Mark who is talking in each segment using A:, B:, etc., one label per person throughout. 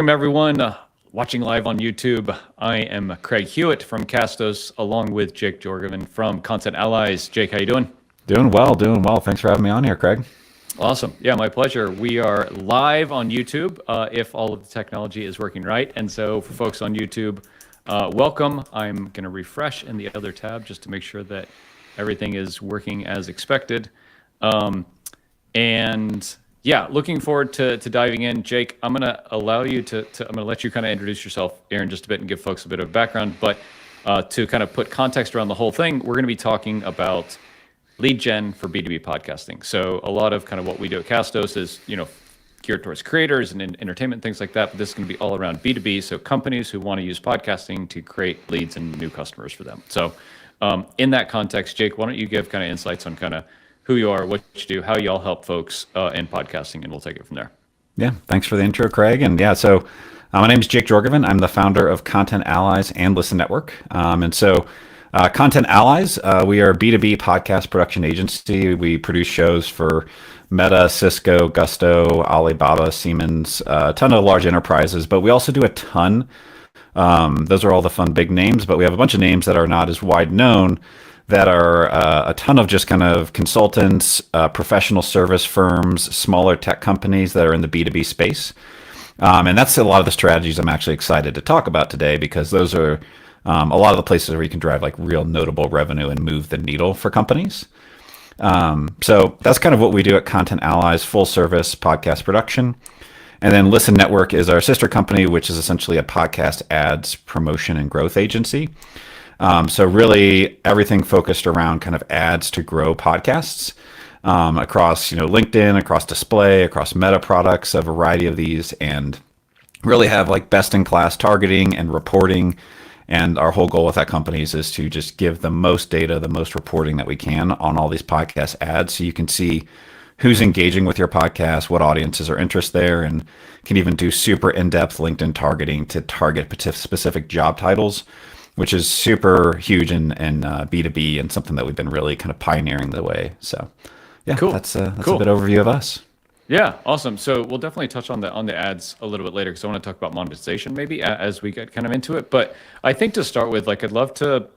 A: Everyone watching live on YouTube. I am Craig Hewitt from Castos, along with Jake Jorgovan from Content Allies. Jake, how you doing?
B: Doing well. Thanks for having me on here, Craig.
A: Awesome. Yeah, my pleasure. We are live on YouTube, if all of the technology is working right. And so for folks on YouTube, welcome. I'm going to refresh in the other tab just to make sure that everything is working as expected. And yeah, looking forward to diving in. Jake, I'm going to allow you I'm going to let you kind of introduce yourself here in just a bit and give folks a bit of background. But to kind of put context around the whole thing, we're going to be talking about lead gen for B2B podcasting. So a lot of kind of what we do at Castos is, geared towards creators and entertainment, things like that. But this is going to be all around B2B. So companies who want to use podcasting to create leads and new customers for them. So in that context, Jake, why don't you give kind of insights on kind of who you are, what you do, how you all help folks in podcasting, and we'll take it from there.
B: Yeah, thanks for the intro, Craig. And yeah, so my name is Jake Jorgovan. I'm the founder of Content Allies and Listen Network. Content Allies, we are a B2B podcast production agency. We produce shows for Meta, Cisco, Gusto, Alibaba, Siemens, a ton of large enterprises, but we also do a ton. Those are all the fun big names, but we have a bunch of names that are not as wide known that are a ton of just kind of consultants, professional service firms, smaller tech companies that are in the B2B space. And that's a lot of the strategies I'm actually excited to talk about today, because those are a lot of the places where you can drive like real notable revenue and move the needle for companies. So that's kind of what we do at Content Allies, full service podcast production. And then Listen Network is our sister company, which is essentially a podcast ads promotion and growth agency. So really everything focused around kind of ads to grow podcasts across, LinkedIn, across display, across Meta products, a variety of these, and really have like best in class targeting and reporting. And our whole goal with that company is to just give the most data, the most reporting that we can on all these podcast ads, so you can see who's engaging with your podcast, what audiences are interested there, and can even do super in-depth LinkedIn targeting to target specific job titles, which is super huge in B2B and something that we've been really kind of pioneering the way. So yeah, cool. That's cool. A bit overview of us.
A: Yeah, awesome. So we'll definitely touch on the ads a little bit later, because I want to talk about monetization maybe as we get kind of into it. But I think to start with, like, I'd love to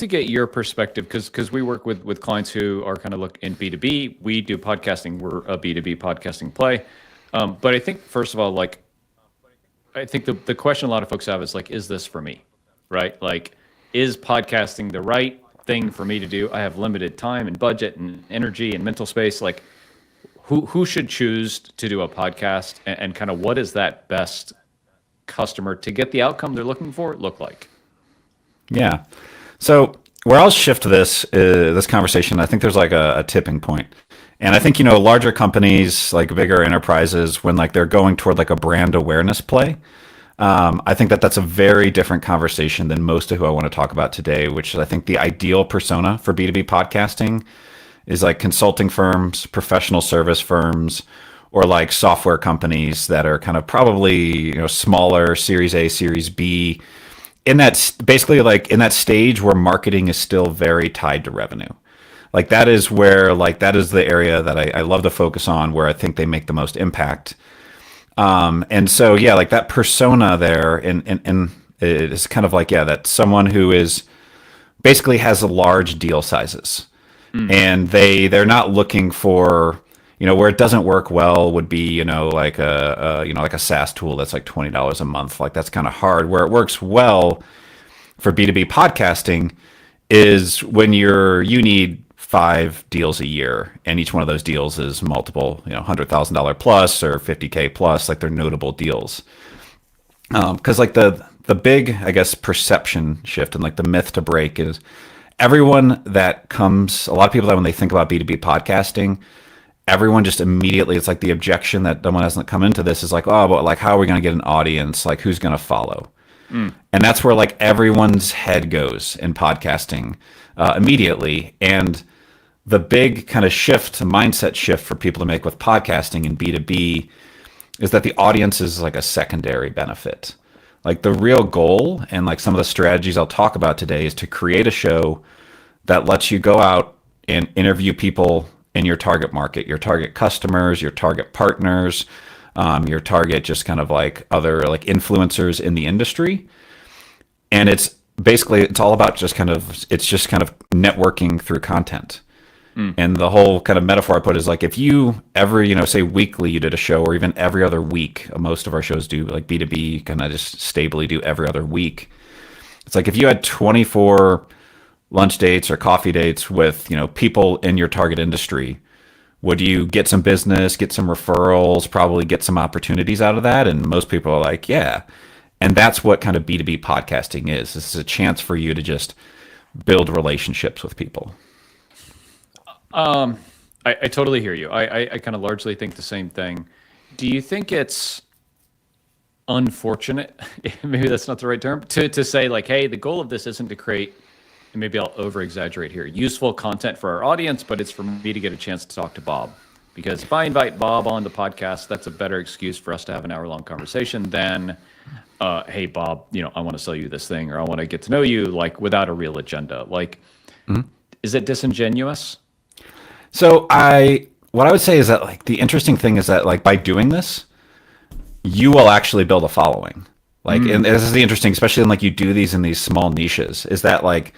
A: get your perspective, because we work with clients who are kind of look in B2B. We do podcasting. We're a B2B podcasting play. But I think first of all, like, I think the question a lot of folks have is like, is this for me, right? Like, is podcasting the right thing for me to do? I have limited time and budget and energy and mental space. Like, who should choose to do a podcast, and kind of what is that best customer to get the outcome they're looking for look like?
B: Yeah. So where I'll shift this conversation, I think there's like a tipping point. And I think, larger companies, like bigger enterprises, when like they're going toward like a brand awareness play, I think that's a very different conversation than most of who I want to talk about today, which is, I think, the ideal persona for B2B podcasting is like consulting firms, professional service firms, or like software companies that are kind of probably, smaller, Series A, Series B, in that basically like in that stage where marketing is still very tied to revenue. Like that is where, like, that is the area that I love to focus on, where I think they make the most impact. And so, yeah, like that persona there, and it is kind of like, yeah, that someone who is basically has a large deal sizes, and they're not looking for, where it doesn't work well would be, like a SaaS tool that's like $20 a month. Like that's kind of hard. Where it works well for B2B podcasting is when you need 5 deals a year, and each one of those deals is multiple, $100,000 plus or $50K plus, like they're notable deals. Because like the big, I guess, perception shift and like the myth to break is a lot of people that when they think about B2B podcasting, everyone just immediately, it's like the objection that someone hasn't come into this is like, oh, but like, how are we going to get an audience? Like, who's going to follow? And that's where like everyone's head goes in podcasting immediately. And the big kind of mindset shift for people to make with podcasting in B2B is that the audience is like a secondary benefit. Like the real goal, and like some of the strategies I'll talk about today, is to create a show that lets you go out and interview people in your target market, your target customers, your target partners, your target just kind of like other like influencers in the industry. And it's all about just kind of networking through content. And the whole kind of metaphor I put is like, if you ever, say weekly you did a show, or even every other week, most of our shows do, like B2B kind of just stably do every other week. It's like if you had 24 lunch dates or coffee dates with, people in your target industry, would you get some business, get some referrals, probably get some opportunities out of that? And most people are like, yeah. And that's what kind of B2B podcasting is. This is a chance for you to just build relationships with people.
A: I totally hear you. I kind of largely think the same thing. Do you think it's unfortunate, maybe that's not the right term, to say like, hey, the goal of this isn't to create, and maybe I'll over exaggerate here, useful content for our audience, but it's for me to get a chance to talk to Bob? Because if I invite Bob on the podcast, that's a better excuse for us to have an hour-long conversation than, hey, Bob, I want to sell you this thing, or I want to get to know you, like without a real agenda. Like, is it disingenuous?
B: So what I would say is that like the interesting thing is that like by doing this, you will actually build a following. Like, and this is the interesting, especially when like you do these in these small niches, is that like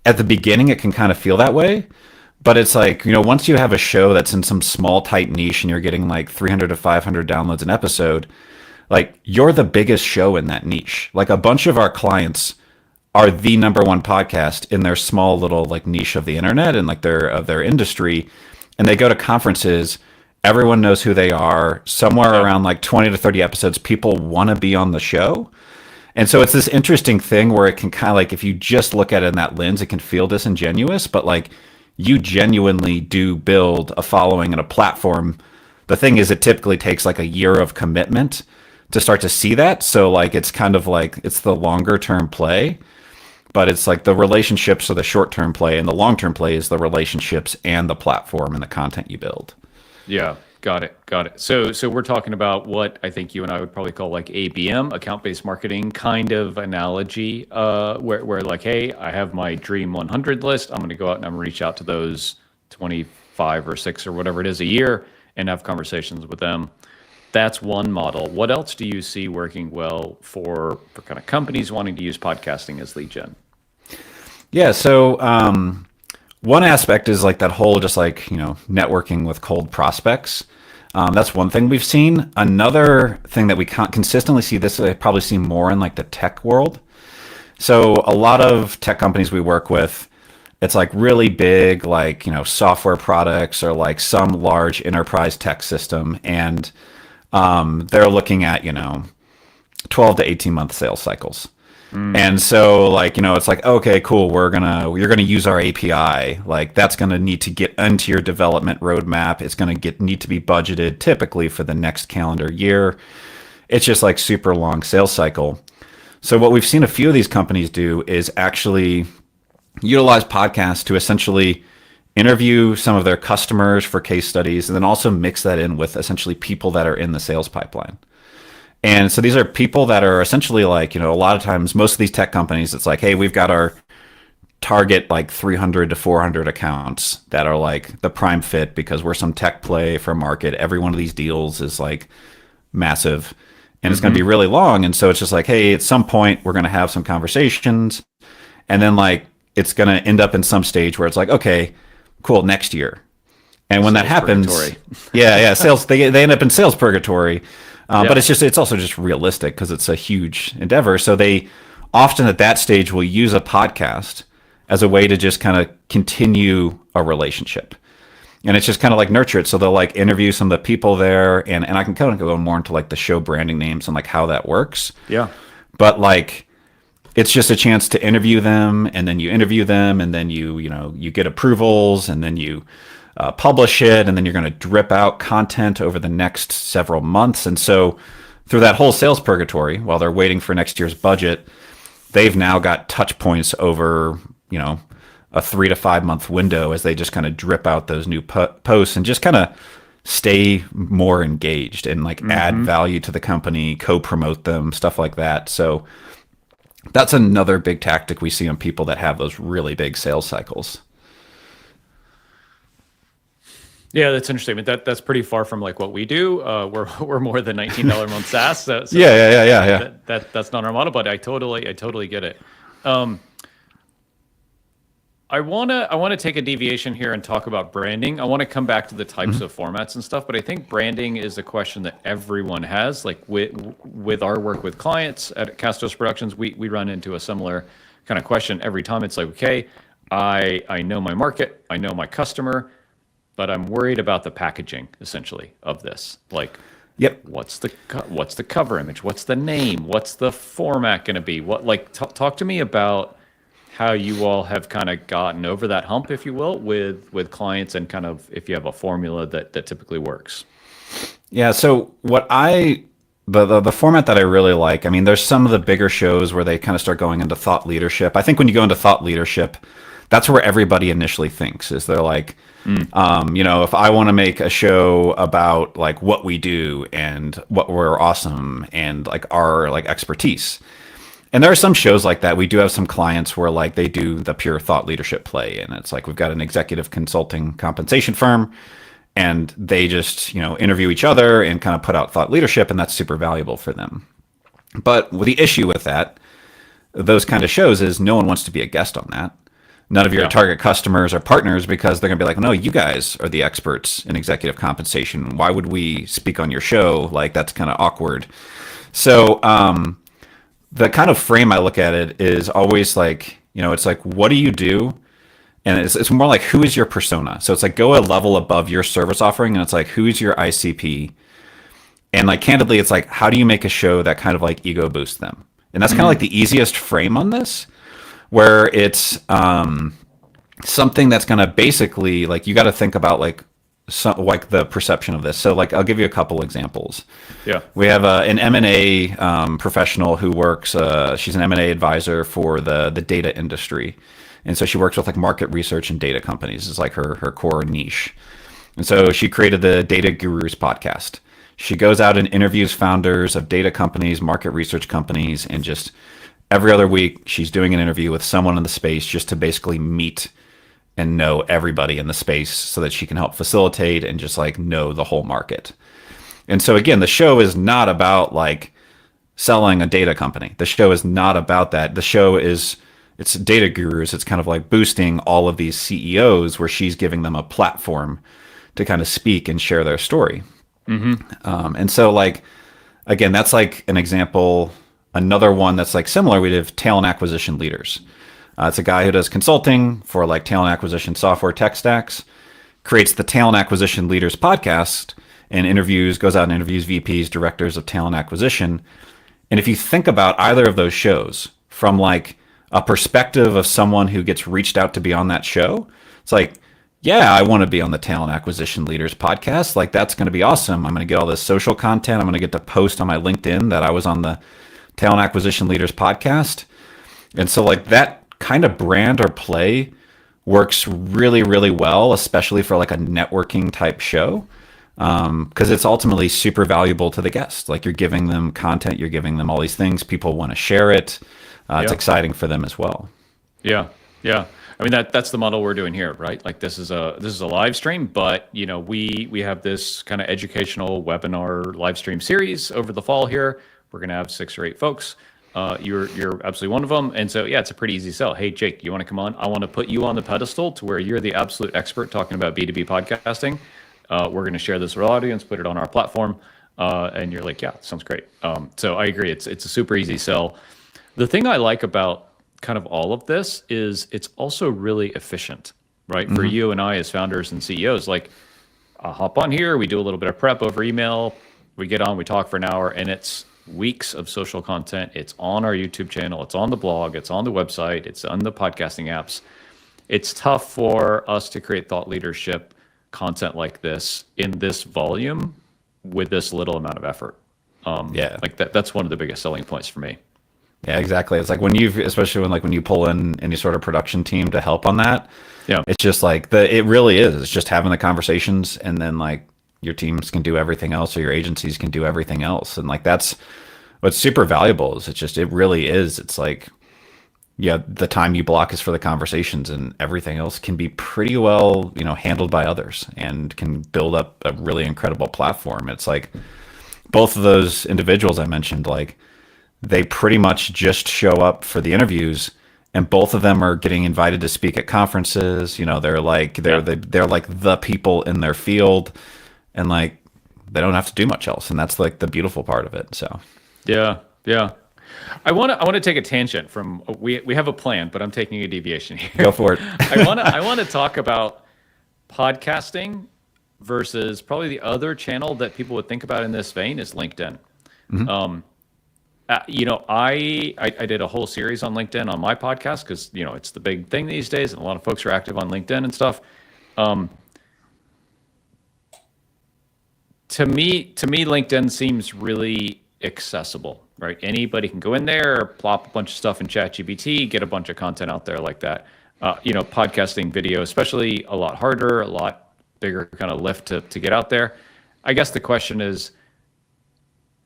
B: at the beginning it can kind of feel that way, but it's like, once you have a show that's in some small tight niche and you're getting like 300 to 500 downloads an episode, like you're the biggest show in that niche. Like a bunch of our clients are the number one podcast in their small little like niche of the internet and like of their industry. And they go to conferences, everyone knows who they are. Somewhere around like 20 to 30 episodes, people want to be on the show. And so it's this interesting thing where it can kind of like, if you just look at it in that lens, it can feel disingenuous, but like you genuinely do build a following and a platform. The thing is, it typically takes like a year of commitment to start to see that. So like, it's kind of like, it's the longer term play. But it's like the relationships are the short-term play, and the long-term play is the relationships and the platform and the content you build.
A: Yeah, got it. So we're talking about what I think you and I would probably call like ABM, account-based marketing kind of analogy, where like, hey, I have my dream 100 list. I'm going to go out and I'm going to reach out to those 25 or 6 or whatever it is a year and have conversations with them. That's one model. What else do you see working well for kind of companies wanting to use podcasting as lead gen?
B: Yeah, so one aspect is like that whole just like, networking with cold prospects. That's one thing we've seen. Another thing that we consistently see, this I probably see more in like the tech world. So a lot of tech companies we work with, it's like really big, like, software products or like some large enterprise tech system. And they're looking at, 12 to 18 month sales cycles. And so like, it's like, okay, cool. You're going to use our API. Like that's going to need to get into your development roadmap. It's going to need to be budgeted typically for the next calendar year. It's just like super long sales cycle. So what we've seen a few of these companies do is actually utilize podcasts to essentially interview some of their customers for case studies, and then also mix that in with essentially people that are in the sales pipeline. And so these are people that are essentially like, a lot of times, most of these tech companies, it's like, hey, we've got our target like 300 to 400 accounts that are like the prime fit because we're some tech play for market. Every one of these deals is like massive and it's going to be really long. And so it's just like, hey, at some point we're going to have some conversations, and then like it's going to end up in some stage where it's like, okay, cool, next year. And when that happens, sales, they end up in sales purgatory. But it's also just realistic because it's a huge endeavor. So they often at that stage will use a podcast as a way to just kind of continue a relationship. And it's just kind of like nurture it. So they'll like interview some of the people there, and I can kind of go more into like the show branding names and like how that works. Yeah. But like, it's just a chance to interview them, and then you interview them, and then you get approvals, and then you publish it, and then you're going to drip out content over the next several months. And so through that whole sales purgatory, while they're waiting for next year's budget, they've now got touch points over, a 3 to 5 month window as they just kind of drip out those new posts and just kind of stay more engaged and like add value to the company, co-promote them, stuff like that. So that's another big tactic we see on people that have those really big sales cycles.
A: Yeah, that's interesting. But that's pretty far from like what we do. We're more than $19 a month SaaS. So
B: Yeah.
A: that's not our model, but I totally get it. I wanna take a deviation here and talk about branding. I want to come back to the types of formats and stuff, but I think branding is a question that everyone has. Like with our work with clients at Castos Productions, we run into a similar kind of question every time. It's like, okay, I know my market, I know my customer, but I'm worried about the packaging essentially of this. Like,
B: Yep.
A: what's the cover image? What's the name? What's the format going to be? What like talk to me about how you all have kind of gotten over that hump, if you will, with clients, and kind of if you have a formula that typically works.
B: Yeah. So the format that I really like, I mean, there's some of the bigger shows where they kind of start going into thought leadership. I think when you go into thought leadership, that's where everybody initially thinks is they're like, if I want to make a show about like what we do and what we're awesome and like our like expertise. And there are some shows like that. We do have some clients where like they do the pure thought leadership play. And it's like we've got an executive consulting compensation firm and they just, interview each other and kind of put out thought leadership. And that's super valuable for them. But the issue with those kind of shows is no one wants to be a guest on that. None of your target customers or partners, because they're going to be like, no, you guys are the experts in executive compensation. Why would we speak on your show? Like, that's kind of awkward. So, the kind of frame I look at it is always like, it's like, what do you do? And it's more like, who is your persona? So it's like, go a level above your service offering. And it's like, who is your ICP? And like, candidly, it's like, how do you make a show that kind of like ego boosts them? And that's kind of like the easiest frame on this, where it's something that's going to basically like, you got to think about like the perception of this. So like, I'll give you a couple examples.
A: Yeah.
B: We have an M&A professional who works, she's an M&A advisor for the data industry. And so she works with like market research and data companies is like her core niche. And so she created the Data Gurus podcast. She goes out and interviews founders of data companies, market research companies, and just every other week she's doing an interview with someone in the space just to basically meet and know everybody in the space so that she can help facilitate and just like know the whole market. And so again, the show is not about like selling a data company. The show is not about that. The show it's Data Gurus. It's kind of like boosting all of these CEOs where she's giving them a platform to kind of speak and share their story. And so like, again, that's like an example. Another one that's like similar, we have talent acquisition leaders. It's a guy who does consulting for like talent acquisition software tech stacks, creates the Talent Acquisition Leaders podcast and goes out and interviews VPs, directors of talent acquisition. And if you think about either of those shows from like a perspective of someone who gets reached out to be on that show, it's like, yeah, I want to be on the Talent Acquisition Leaders podcast. Like, that's going to be awesome. I'm going to get all this social content. I'm going to get to post on my LinkedIn that I was on the Talent Acquisition Leaders podcast. And so like that kind of brand or play works really, really well, especially for like a networking type show. Because it's ultimately super valuable to the guest. Like, you're giving them content, you're giving them all these things. People want to share it. It's exciting for them as well. Yeah.
A: I mean, that's the model we're doing here, right? Like, this is a live stream, but we have this kind of educational webinar live stream series over the fall here. We're gonna have 6 or 8 folks. You're absolutely one of them, and so it's a pretty easy sell. Hey, Jake, you want to come on? I want to put you on the pedestal to where you're the absolute expert talking about B2B podcasting. We're going to share this with our audience, put it on our platform, and you're like, yeah, sounds great. So I agree. It's a super easy sell. The thing I like about kind of all of this is it's also really efficient, right? For you and I as founders and CEOs, like, I'll hop on here, we do a little bit of prep over email, we get on, we talk for an hour, and it's weeks of social content. It's on our YouTube channel, it's on the blog, it's on the website, it's on the podcasting apps. It's tough for us to create thought leadership content like this in this volume with this little amount of effort. Like that's one of the biggest selling points for me.
B: Yeah, exactly. It's like especially when you pull in any sort of production team to help on that. Yeah, it's just like it really is. It's just having the conversations, and then like your teams can do everything else, or your agencies can do everything else, and like that's what's super valuable. Is it really is. It's like yeah, the time you block is for the conversations, and everything else can be pretty well, handled by others and can build up a really incredible platform. It's like both of those individuals I mentioned, like they pretty much just show up for the interviews, and both of them are getting invited to speak at conferences. They're like they're like the people in their field, and like they don't have to do much else, and that's like the beautiful part of it. So
A: Yeah, yeah. I want to take a tangent from we have a plan, but I'm taking a deviation here.
B: go for it.
A: I want to talk about podcasting versus probably the other channel that people would think about in this vein is LinkedIn. I did a whole series on LinkedIn on my podcast because it's the big thing these days, and a lot of folks are active on LinkedIn and stuff. To me, LinkedIn seems really accessible, right? Anybody can go in there, plop a bunch of stuff in ChatGPT, get a bunch of content out there like that. Podcasting video, especially a lot harder, a lot bigger kind of lift to get out there. I guess the question is,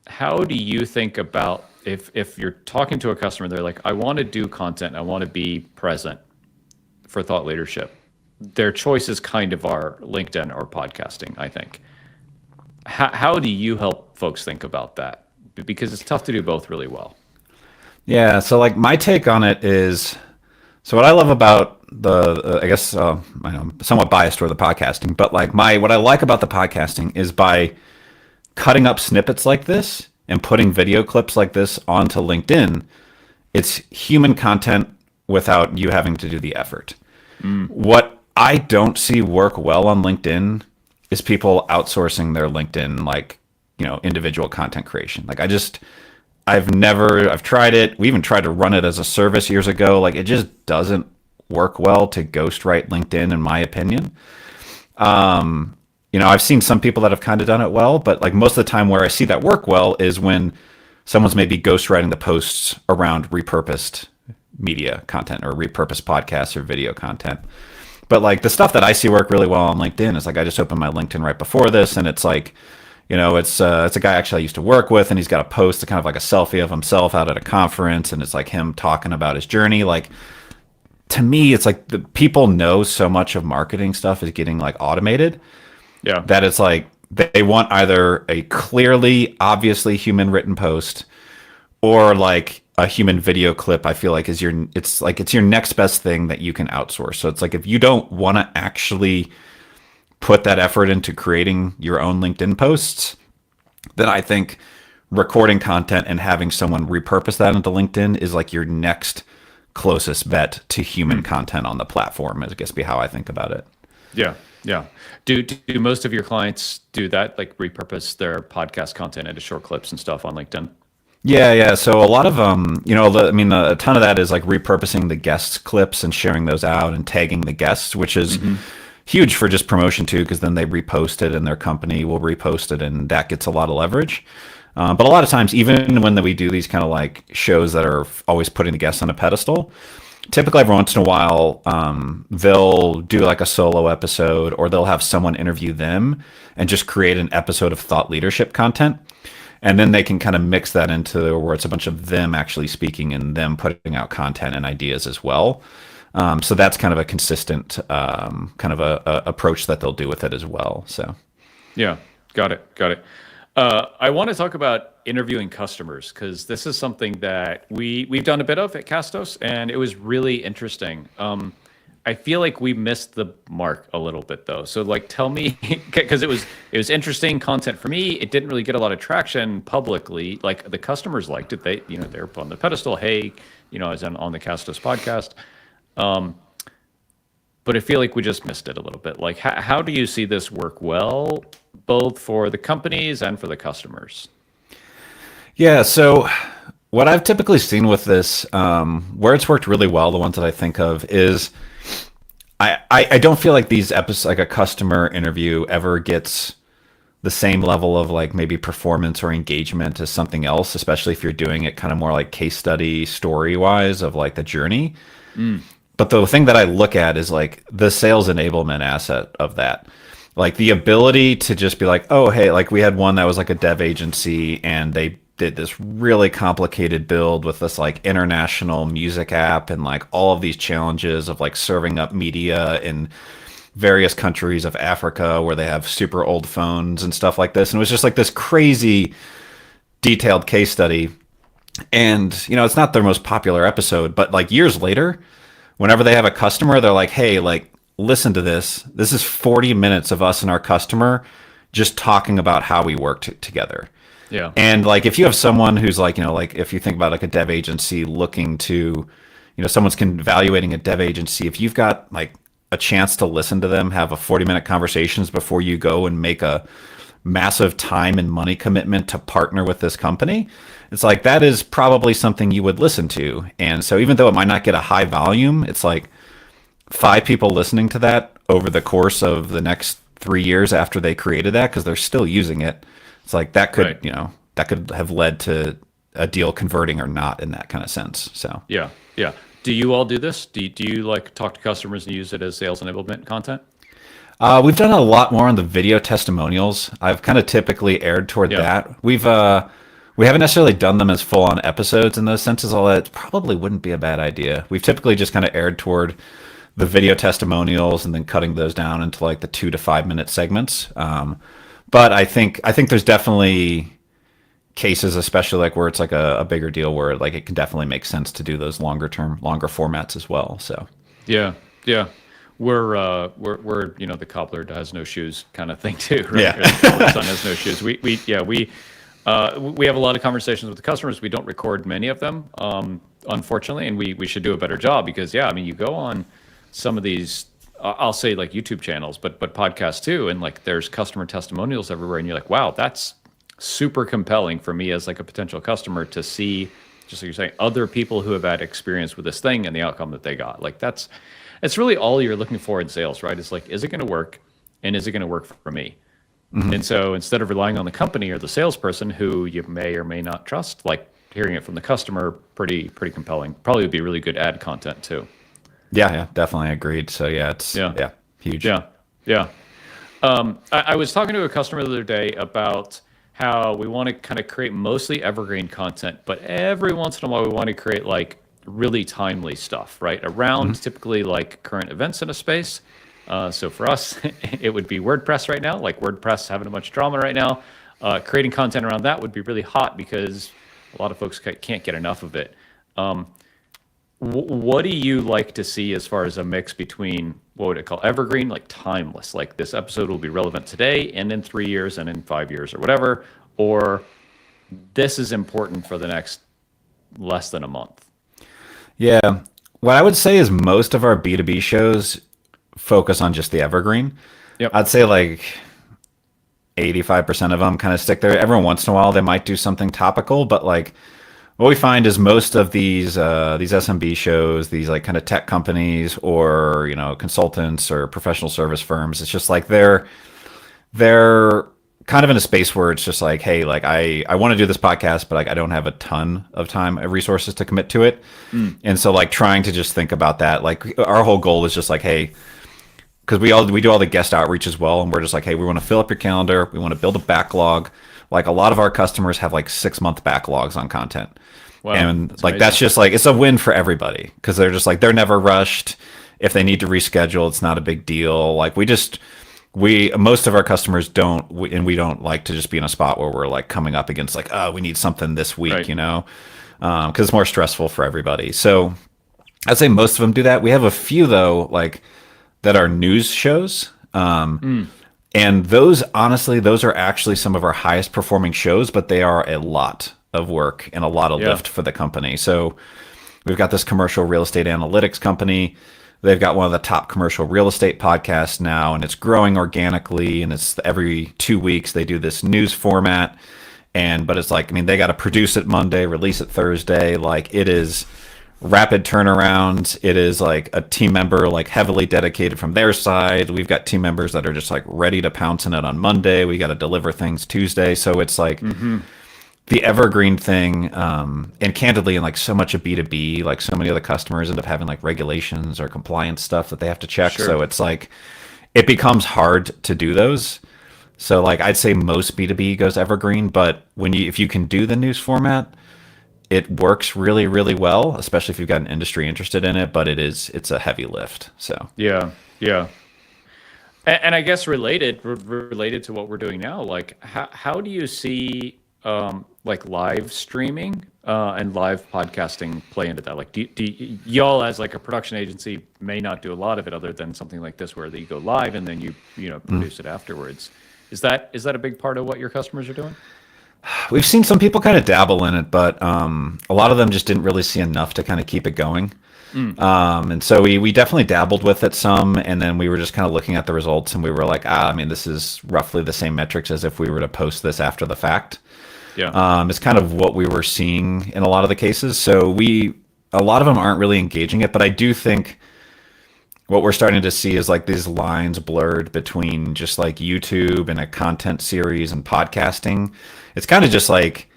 A: how do you think about if you're talking to a customer, they're like, I want to do content, I want to be present for thought leadership. Their choices kind of are LinkedIn or podcasting, I think. How do you help folks think about that? Because it's tough to do both really well.
B: Yeah, so like my take on it is, so what I love about I guess I know I'm somewhat biased toward the podcasting, but like what I like about the podcasting is by cutting up snippets like this and putting video clips like this onto LinkedIn, it's human content without you having to do the effort. What I don't see work well on LinkedIn is people outsourcing their LinkedIn, like, individual content creation. Like I've tried it. We even tried to run it as a service years ago. Like it just doesn't work well to ghostwrite LinkedIn, in my opinion. I've seen some people that have kind of done it well, but like most of the time where I see that work well is when someone's maybe ghostwriting the posts around repurposed media content or repurposed podcasts or video content. But like the stuff that I see work really well on LinkedIn is like, I just opened my LinkedIn right before this, and it's like, it's a guy actually I used to work with, and he's got a post, kind of like a selfie of himself out at a conference, and it's like him talking about his journey. Like to me, it's like the people know so much of marketing stuff is getting like automated.
A: Yeah.
B: That it's like they want either a clearly, obviously human written post or like a human video clip. I feel like it's your next best thing that you can outsource. So it's like if you don't want to actually put that effort into creating your own LinkedIn posts, then I think recording content and having someone repurpose that into LinkedIn is like your next closest bet to human content on the platform, I guess be how I think about it.
A: Yeah. Yeah. Do most of your clients do that, like repurpose their podcast content into short clips and stuff on LinkedIn?
B: Yeah. So a lot of a ton of that is like repurposing the guests clips and sharing those out and tagging the guests, which is huge for just promotion too, because then they repost it and their company will repost it, and that gets a lot of leverage. But a lot of times, even when we do these kind of like shows that are always putting the guests on a pedestal, typically every once in a while, they'll do like a solo episode, or they'll have someone interview them and just create an episode of thought leadership content. And then they can kind of mix that into where it's a bunch of them actually speaking and them putting out content and ideas as well. So that's kind of a consistent kind of a approach that they'll do with it as well. So,
A: yeah, got it. I want to talk about interviewing customers, because this is something that we've done a bit of at Castos, and it was really interesting. I feel like we missed the mark a little bit though. So like, tell me, because it was interesting content for me. It didn't really get a lot of traction publicly. Like the customers liked it. They they're up on the pedestal. Hey, as on the Castos podcast. But I feel like we just missed it a little bit. Like, how do you see this work well, both for the companies and for the customers?
B: Yeah, so what I've typically seen with this, where it's worked really well, the ones that I think of is I don't feel like these episodes, like a customer interview, ever gets the same level of like maybe performance or engagement as something else, especially if you're doing it kind of more like case study story wise of like the journey. But the thing that I look at is like the sales enablement asset of that. Like the ability to just be like, oh, hey, like we had one that was like a dev agency, and they did this really complicated build with this like international music app and like all of these challenges of like serving up media in various countries of Africa where they have super old phones and stuff like this. And it was just like this crazy detailed case study. And, it's not their most popular episode, but like years later, whenever they have a customer, they're like, hey, like, listen to this. This is 40 minutes of us and our customer just talking about how we worked together.
A: Yeah.
B: And like, if you have someone who's like, like if you think about like a dev agency looking to, someone's evaluating a dev agency, if you've got like a chance to listen to them, have a 40-minute conversations before you go and make a massive time and money commitment to partner with this company, it's like that is probably something you would listen to. And so even though it might not get a high volume, it's like 5 people listening to that over the course of the next 3 years after they created that, because they're still using it. It's like that could,
A: right.
B: That could have led to a deal converting or not in that kind of sense. So
A: yeah. Do you all do this? Do you like talk to customers and use it as sales enablement content?
B: We've done a lot more on the video testimonials. I've kind of typically erred toward that. We haven't necessarily done them as full on episodes in those senses, although it probably wouldn't be a bad idea. We've typically just kind of erred toward the video testimonials and then cutting those down into like the 2 to 5 minute segments. But I think there's definitely cases, especially like where it's like a bigger deal, where like it can definitely make sense to do those longer formats as well. So
A: yeah. We're the cobbler has no shoes kind of thing too, right?
B: Yeah.
A: The son has no shoes. We have a lot of conversations with the customers. We don't record many of them, unfortunately, and we should do a better job because you go on some of these, I'll say like YouTube channels, but podcasts too, and like there's customer testimonials everywhere, and you're like, wow, that's super compelling for me as like a potential customer to see, just like you're saying, other people who have had experience with this thing and the outcome that they got. Like it's really all you're looking for in sales, right? It's like, is it going to work, and is it going to work for me? Mm-hmm. And so instead of relying on the company or the salesperson who you may or may not trust, like hearing it from the customer, pretty compelling. Probably would be really good ad content too.
B: Yeah, definitely agreed. So it's huge.
A: Yeah. I was talking to a customer the other day about how we want to kind of create mostly evergreen content, but every once in a while we want to create like really timely stuff, right? Around typically like current events in a space. So for us, it would be WordPress right now, like WordPress having a bunch of drama right now. Creating content around that would be really hot because a lot of folks can't get enough of it. What do you like to see as far as a mix between, what would it call, evergreen, like timeless, like this episode will be relevant today and in 3 years and in 5 years or whatever, or this is important for the next less than a month?
B: Yeah. What I would say is most of our B2B shows focus on just the evergreen.
A: Yep.
B: I'd say like 85% of them kind of stick there. Every once in a while, they might do something topical, but like what we find is most of these SMB shows, these like kind of tech companies or, consultants or professional service firms, it's just like they're kind of in a space where it's just like, hey, like I want to do this podcast, but like I don't have a ton of time and resources to commit to it. And so like trying to just think about that, like our whole goal is just like, hey, because we do all the guest outreach as well, and we're just like, hey, we want to fill up your calendar, we want to build a backlog. Like a lot of our customers have like 6-month backlogs on content. Wow, and like amazing. That's just like, it's a win for everybody because they're just like, they're never rushed. If they need to reschedule, it's not a big deal. Like most of our customers don't, and we don't like to just be in a spot where we're like coming up against like, oh, we need something this week, right. Because it's more stressful for everybody. So I'd say most of them do that. We have a few though, like that are news shows. And those, honestly, those are actually some of our highest performing shows, but they are a lot of work and a lot of lift for the company. So we've got this commercial real estate analytics company. They've got one of the top commercial real estate podcasts now, and it's growing organically. And it's every 2 weeks they do this news format. But it's like, they got to produce it Monday, release it Thursday. Like it is rapid turnaround. It is like a team member like heavily dedicated from their side. We've got team members that are just like ready to pounce on it on Monday. We got to deliver things Tuesday. So it's like the evergreen thing. And candidly, in like so much of B2B, like so many other customers end up having like regulations or compliance stuff that they have to check. Sure. So it's like, it becomes hard to do those. So like I'd say most B2B goes evergreen, but if you can do the news format, it works really, really well, especially if you've got an industry interested in it, but it's a heavy lift. So
A: Yeah, yeah. And I guess related to what we're doing now, like how do you see like live streaming and live podcasting play into that? Like, y'all as like a production agency may not do a lot of it other than something like this where you go live and then you produce it afterwards. Is that a big part of what your customers are doing?
B: we've seen some people kind of dabble in it, but a lot of them just didn't really see enough to kind of keep it going. And so we definitely dabbled with it some, and then we were just kind of looking at the results, and we were like, I mean, this is roughly the same metrics as if we were to post this after the fact.
A: Yeah.
B: It's kind of what we were seeing in a lot of the cases. So a lot of them aren't really engaging it, but I do think what we're starting to see is like these lines blurred between just like YouTube and a content series and podcasting. It's kind of just like,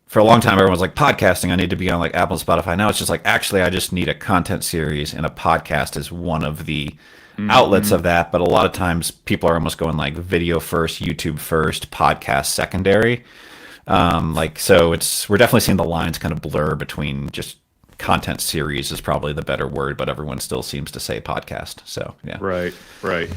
B: for a long time, everyone was like, podcasting, I need to be on like Apple and Spotify. Now it's just like, actually, I just need a content series, and a podcast is one of the outlets of that. But a lot of times people are almost going like video first, YouTube first, podcast secondary. So we're definitely seeing the lines kind of blur between just content series is probably the better word, but everyone still seems to say podcast. So yeah.
A: Right, right.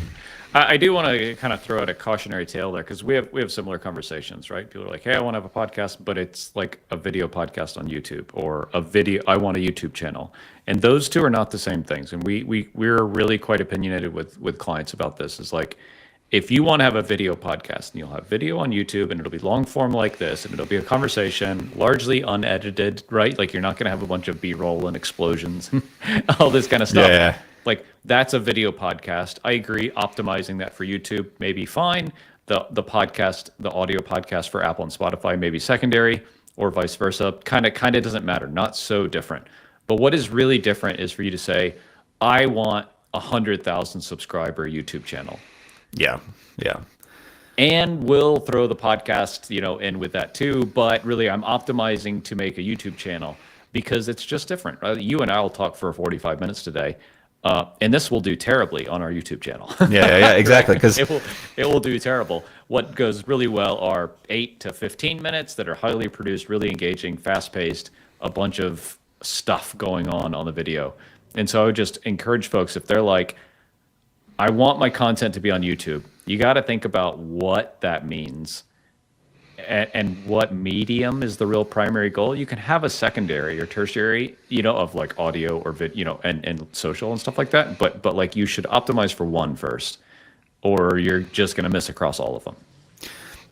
A: I do want to kind of throw out a cautionary tale there because we have similar conversations, right? People are like, "Hey, I want to have a podcast, but it's like a video podcast on YouTube, or a video. I want a YouTube channel," and those two are not the same things. And we're really quite opinionated with clients about this. Is like, if you want to have a video podcast, and you'll have video on YouTube, and it'll be long form like this, and it'll be a conversation, largely unedited, right? Like you're not going to have a bunch of B-roll and explosions, and all this kind of stuff.
B: Yeah.
A: Like that's a video podcast. I agree. Optimizing that for YouTube may be fine. The podcast, the audio podcast for Apple and Spotify may be secondary, or vice versa. Kind of doesn't matter. Not so different. But what is really different is for you to say, I want 100,000 subscriber YouTube channel.
B: Yeah. Yeah.
A: And we'll throw the podcast, in with that too. But really, I'm optimizing to make a YouTube channel because it's just different. Right? You and I will talk for 45 minutes today. And this will do terribly on our YouTube channel.
B: Yeah, exactly. Because
A: it will do terrible. What goes really well are 8 to 15 minutes that are highly produced, really engaging, fast-paced, a bunch of stuff going on the video. And so I would just encourage folks, if they're like, I want my content to be on YouTube, you got to think about what that means and what medium is the real primary goal. You can have a secondary or tertiary, of like audio or video, and social and stuff like that. But like you should optimize for one first, or you're just going to miss across all of them.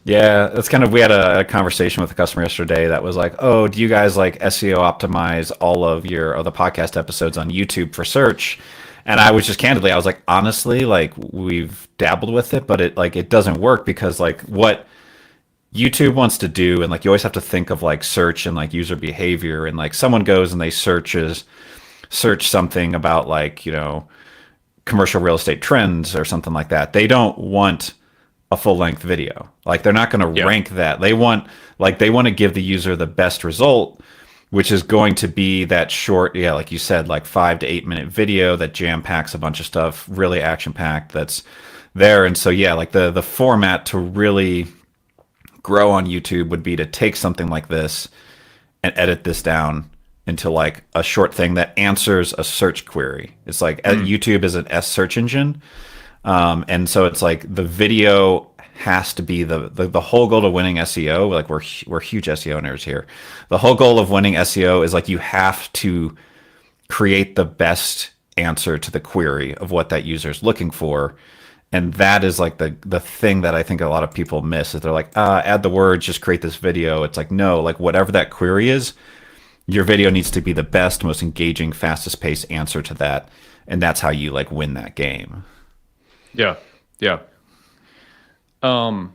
B: yeah, that's kind of, we had a conversation with a customer yesterday that was like, oh, do you guys like SEO optimize all of the podcast episodes on YouTube for search? And I was just candidly, I was like, honestly, like we've dabbled with it, but it doesn't work because like what YouTube wants to do, and like you always have to think of like search and like user behavior, and like someone goes and they search something about like, commercial real estate trends or something like that. They don't want a full length video. Like they're not going to rank that. They want to give the user the best result, which is going to be that short, like you said, like 5 to 8 minute video that jam packs a bunch of stuff, really action packed, that's there. And so, like the format to really grow on YouTube would be to take something like this and edit this down into like a short thing that answers a search query. It's like YouTube is an S search engine. And so it's like the video has to be the whole goal of winning SEO. Like we're huge SEO nerds here. The whole goal of winning SEO is like you have to create the best answer to the query of what that user is looking for. And that is like the thing that I think a lot of people miss is they're like, add the words, just create this video. It's like, no, like whatever that query is, your video needs to be the best, most engaging, fastest paced answer to that. And that's how you like win that game.
A: Yeah. Yeah. Kind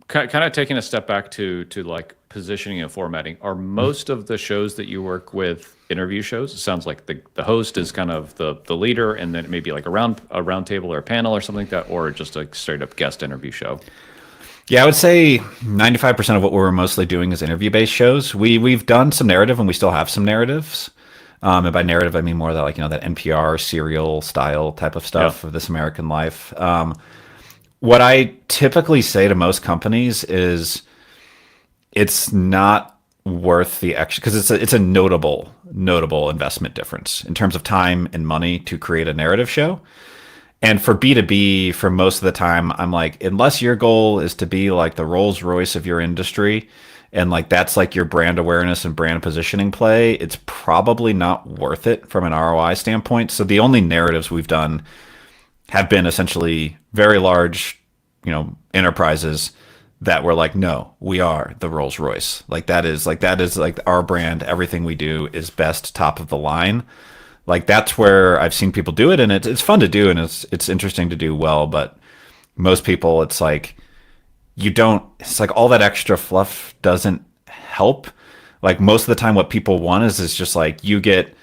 A: of taking a step back to like positioning and formatting. Are most of the shows that you work with interview shows? It sounds like the host is kind of the leader, and then maybe like a round table or a panel or something like that, or just a straight up guest interview show.
B: Yeah, I would say 95% of what we're mostly doing is interview-based shows. We've done some narrative, and we still have some narratives. And by narrative, I mean more that like, that NPR serial style type of stuff of This American Life. what I typically say to most companies is it's not worth the extra, because it's a notable investment difference in terms of time and money to create a narrative show. And for B2B, for most of the time, I'm like, unless your goal is to be like the Rolls Royce of your industry, and like that's like your brand awareness and brand positioning play, it's probably not worth it from an ROI standpoint. So the only narratives we've done have been essentially very large, enterprises that were like, no, we are the Rolls Royce. That is like our brand. Everything we do is best, top of the line. Like that's where I've seen people do it, and it's fun to do, and it's interesting to do well. But most people, it's like it's like all that extra fluff doesn't help. Like most of the time, what people want is just like you get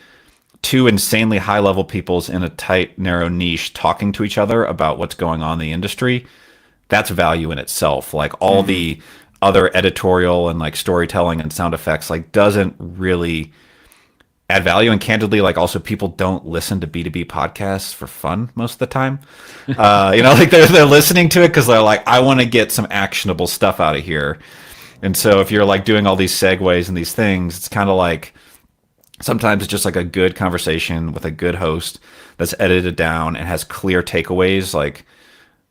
B: two insanely high level peoples in a tight, narrow niche talking to each other about what's going on in the industry. That's value in itself. Like all the other editorial and like storytelling and sound effects like doesn't really add value. And candidly, like also people don't listen to B2B podcasts for fun most of the time. Like they're listening to it because they're like, I want to get some actionable stuff out of here. And so if you're like doing all these segues and these things, it's kind of like sometimes it's just like a good conversation with a good host that's edited down and has clear takeaways. Like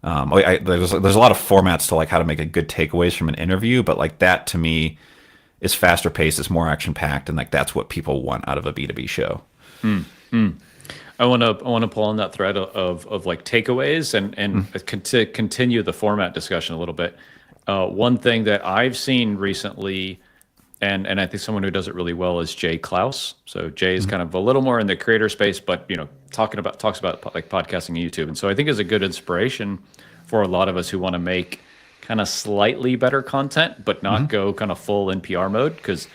B: there's a lot of formats to like how to make a good takeaways from an interview, but like that to me is faster paced, it's more action packed, and like that's what people want out of a B2B show.
A: I want to pull on that thread of like takeaways and to continue the format discussion a little bit. One thing that I've seen recently, and I think someone who does it really well, is Jay Klaus. So Jay is kind of a little more in the creator space, but talks about like podcasting and YouTube, and so I think is a good inspiration for a lot of us who want to make kind of slightly better content, but not go kind of full NPR mode. Because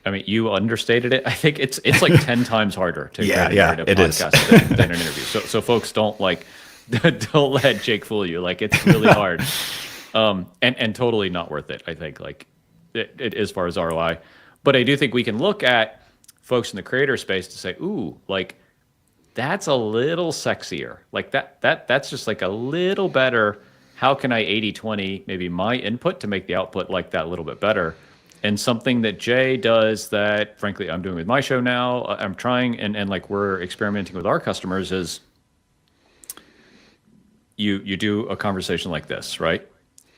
A: I mean, you understated it. I think it's like 10 times harder to create a narrative podcast than an interview. So folks, don't let Jake fool you. Like it's really hard, and totally not worth it. I think like it as far as ROI, but I do think we can look at folks in the creator space to say, ooh, like that's a little sexier. Like that's just like a little better. How can I 80-20 maybe my input to make the output like that a little bit better? And something that Jay does that, frankly, I'm doing with my show now, I'm trying, and like we're experimenting with our customers, is you do a conversation like this, right?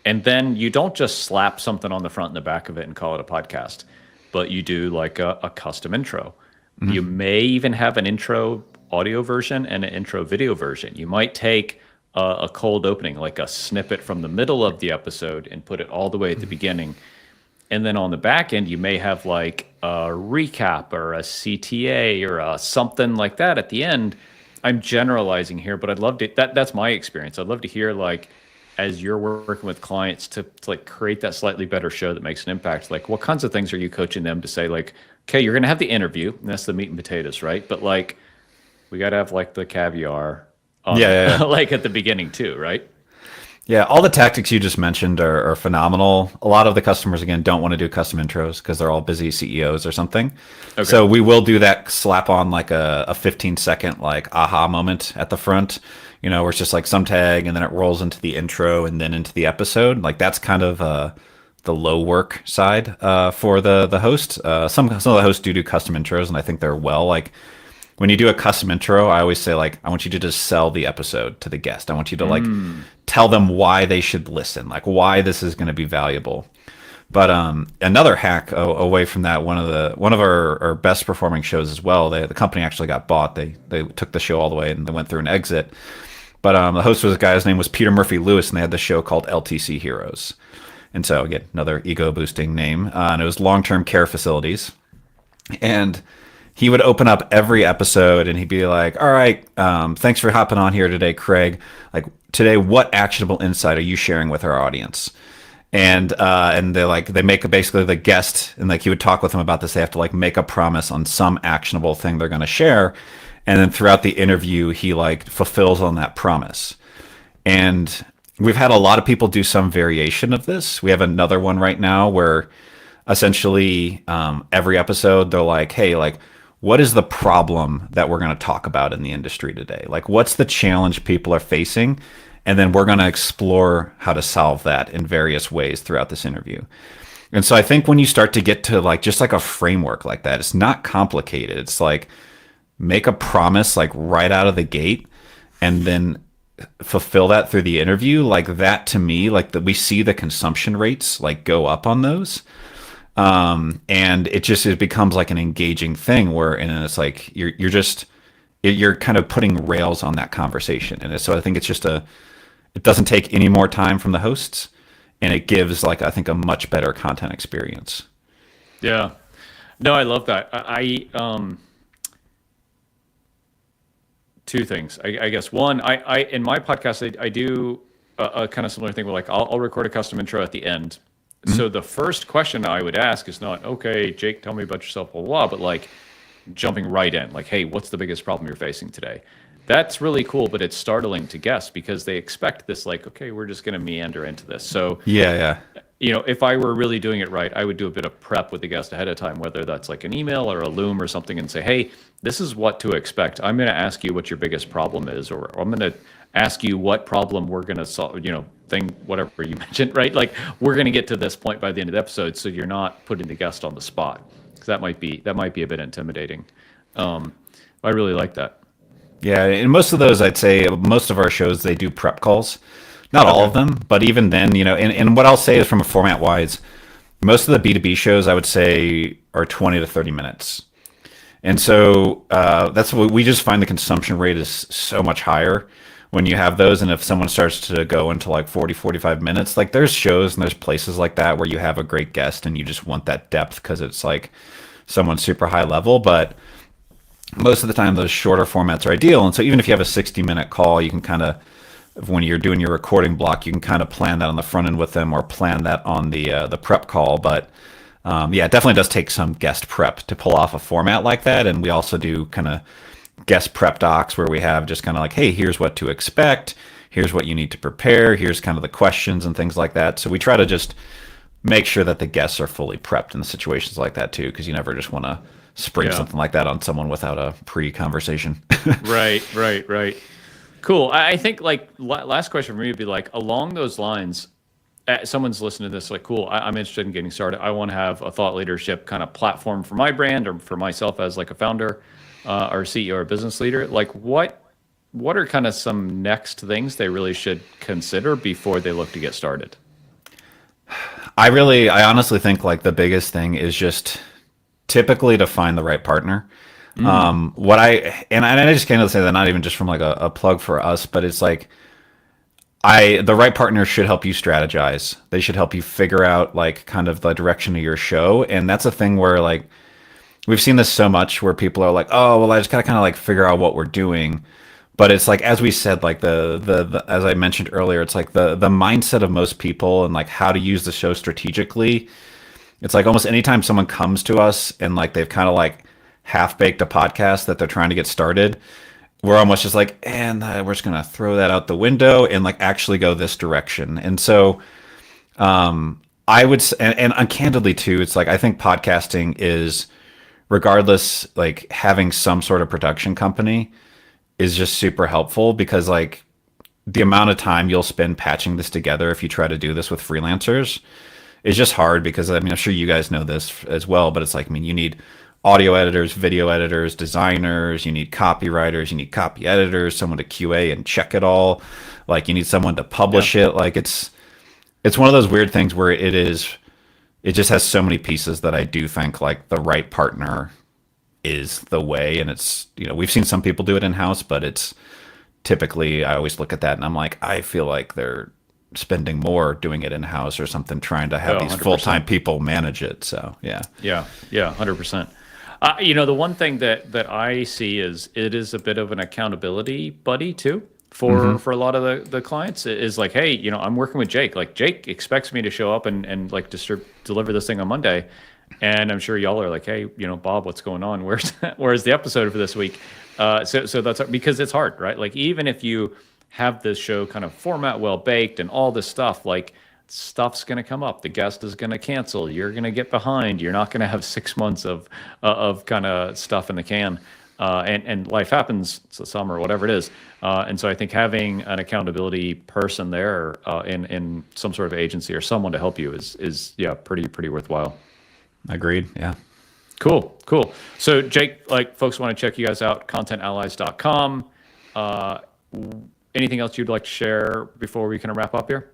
A: And then you don't just slap something on the front and the back of it and call it a podcast, but you do like a custom intro. You may even have an intro audio version and an intro video version. You might take a cold opening, like a snippet from the middle of the episode, and put it all the way at the beginning. And then on the back end, you may have like a recap or a CTA or something like that at the end. I'm generalizing here, but I'd love to, that's my experience. I'd love to hear, like, as you're working with clients to like create that slightly better show that makes an impact, like what kinds of things are you coaching them to say, like, okay, you're going to have the interview, and that's the meat and potatoes, right? But like, we got to have like the caviar like at the beginning too, right?
B: Yeah, all the tactics you just mentioned are phenomenal. A lot of the customers, again, don't want to do custom intros because they're all busy CEOs or something. Okay. So we will do that, slap on like a 15-second like aha moment at the front, where it's just like some tag, and then it rolls into the intro and then into the episode. Like that's kind of the low work side for the host. Some of the hosts do custom intros, and I think they're like, when you do a custom intro, I always say, like, I want you to just sell the episode to the guest. I want you to like tell them why they should listen, like why this is going to be valuable. But another hack away from that, one of our best performing shows as well. The company actually got bought. They took the show all the way and they went through an exit. But the host was a guy. His name was Peter Murphy Lewis, and they had the show called LTC Heroes. And so again, another ego boosting name. And it was long-term care facilities. And he would open up every episode and he'd be like, all right, thanks for hopping on here today, Craig. Like today, what actionable insight are you sharing with our audience? And they make basically the guest, and like he would talk with them about this. They have to like make a promise on some actionable thing they're going to share. And then throughout the interview, he like fulfills on that promise. And we've had a lot of people do some variation of this. We have another one right now where essentially every episode they're like, hey, like, what is the problem that we're going to talk about in the industry today? Like, what's the challenge people are facing? And then we're going to explore how to solve that in various ways throughout this interview. And so I think when you start to get to like just like a framework like that, it's not complicated. It's like make a promise like right out of the gate and then fulfill that through the interview. Like that to me, like we see the consumption rates like go up on those. And it becomes like an engaging thing and it's like you're kind of putting rails on that conversation. And so I think it doesn't take any more time from the hosts, and it gives like I think a much better content experience.
A: Yeah, no, I love that. Two things, I guess. One, I in my podcast I do a kind of similar thing where like I'll record a custom intro at the end. So the first question I would ask is not, okay, Jake, tell me about yourself, blah, blah, blah, but like jumping right in, like, hey, what's the biggest problem you're facing today? That's really cool, but it's startling to guests because they expect this, like, okay, we're just going to meander into this. So,
B: yeah.
A: If I were really doing it right, I would do a bit of prep with the guest ahead of time, whether that's like an email or a Loom or something, and say, hey, this is what to expect. I'm going to ask you what your biggest problem is, or I'm going to ask you what problem we're going to solve, whatever you mentioned, right? Like we're going to get to this point by the end of the episode, so you're not putting the guest on the spot, because that might be a bit intimidating. I really like that.
B: Yeah, and most of those, I'd say, most of our shows, they do prep calls. Not all of them, but even then, and what I'll say is from a format wise, most of the B2B shows I would say are 20 to 30 minutes. And so that's what we just find the consumption rate is so much higher when you have those. And if someone starts to go into like 40, 45 minutes, like there's shows and there's places like that where you have a great guest and you just want that depth because it's like someone super high level. But most of the time, those shorter formats are ideal. And so even if you have a 60-minute call, you can kind of, when you're doing your recording block, you can kind of plan that on the front end with them or plan that on the prep call. But it definitely does take some guest prep to pull off a format like that. And we also do kind of guest prep docs where we have just kind of like, hey, here's what to expect. Here's what you need to prepare. Here's kind of the questions and things like that. So we try to just make sure that the guests are fully prepped in situations like that too, because you never just want to spring something like that on someone without a pre-conversation.
A: Right. Cool. I think like last question for me would be like along those lines, someone's listening to this like, cool, I'm interested in getting started. I want to have a thought leadership kind of platform for my brand or for myself as like a founder or CEO or business leader. Like what are kind of some next things they really should consider before they look to get started?
B: I honestly think like the biggest thing is just typically to find the right partner. I just can't say that not even just from like a plug for us, but it's like the right partner should help you strategize. They should help you figure out like kind of the direction of your show. And that's a thing where like we've seen this so much where people are like, oh, well, I just gotta kind of like figure out what we're doing. But it's like, as we said, like the as I mentioned earlier, it's like the mindset of most people and like how to use the show strategically. It's like almost anytime someone comes to us and like they've kind of like half-baked a podcast that they're trying to get started, we're almost just like, and we're just going to throw that out the window and like actually go this direction. And so I would, and candidly too, it's like, I think podcasting is, regardless, like having some sort of production company is just super helpful because like the amount of time you'll spend patching this together if you try to do this with freelancers is just hard because I mean, I'm sure you guys know this as well, but it's like, I mean, you need audio editors, video editors, designers, you need copywriters, you need copy editors, someone to QA and check it all. Like you need someone to publish it. Like it's one of those weird things where it just has so many pieces that I do think like the right partner is the way. And it's, we've seen some people do it in-house, but it's typically, I always look at that and I'm like, I feel like they're spending more doing it in-house or something, trying to have these 100%. Full-time people manage it. So, yeah.
A: 100%. The one thing that I see is it is a bit of an accountability buddy too for a lot of the clients. It is like, hey, I'm working with Jake. Like Jake expects me to show up and like deliver this thing on Monday. And I'm sure y'all are like, hey, Bob, what's going on? Where's the episode for this week? So that's because it's hard, right? Like even if you have this show kind of format well baked and all this stuff, like stuff's going to come up. The guest is going to cancel. You're going to get behind. You're not going to have 6 months of kind of stuff in the can. And life happens, it's the summer, whatever it is. And so I think having an accountability person there in some sort of agency or someone to help you is pretty worthwhile.
B: Agreed. Yeah.
A: Cool. So Jake, like folks want to check you guys out, contentallies.com. Anything else you'd like to share before we kind of wrap up here?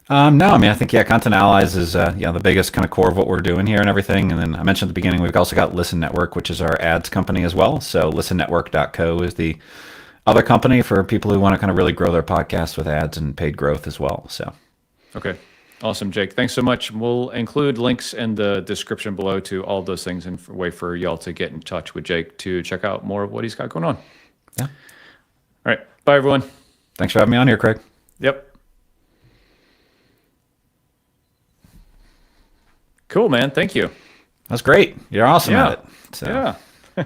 B: No, I mean, I think, Content Allies is, the biggest kind of core of what we're doing here and everything. And then I mentioned at the beginning, we've also got Listen Network, which is our ads company as well. So listennetwork.co is the other company for people who want to kind of really grow their podcast with ads and paid growth as well. So.
A: Okay. Awesome, Jake. Thanks so much. We'll include links in the description below to all of those things and a way for y'all to get in touch with Jake to check out more of what he's got going on.
B: Yeah.
A: All right. Bye, everyone.
B: Thanks for having me on here, Craig.
A: Yep. Cool, man. Thank you.
B: That's great. You're awesome at it. So.
A: Yeah.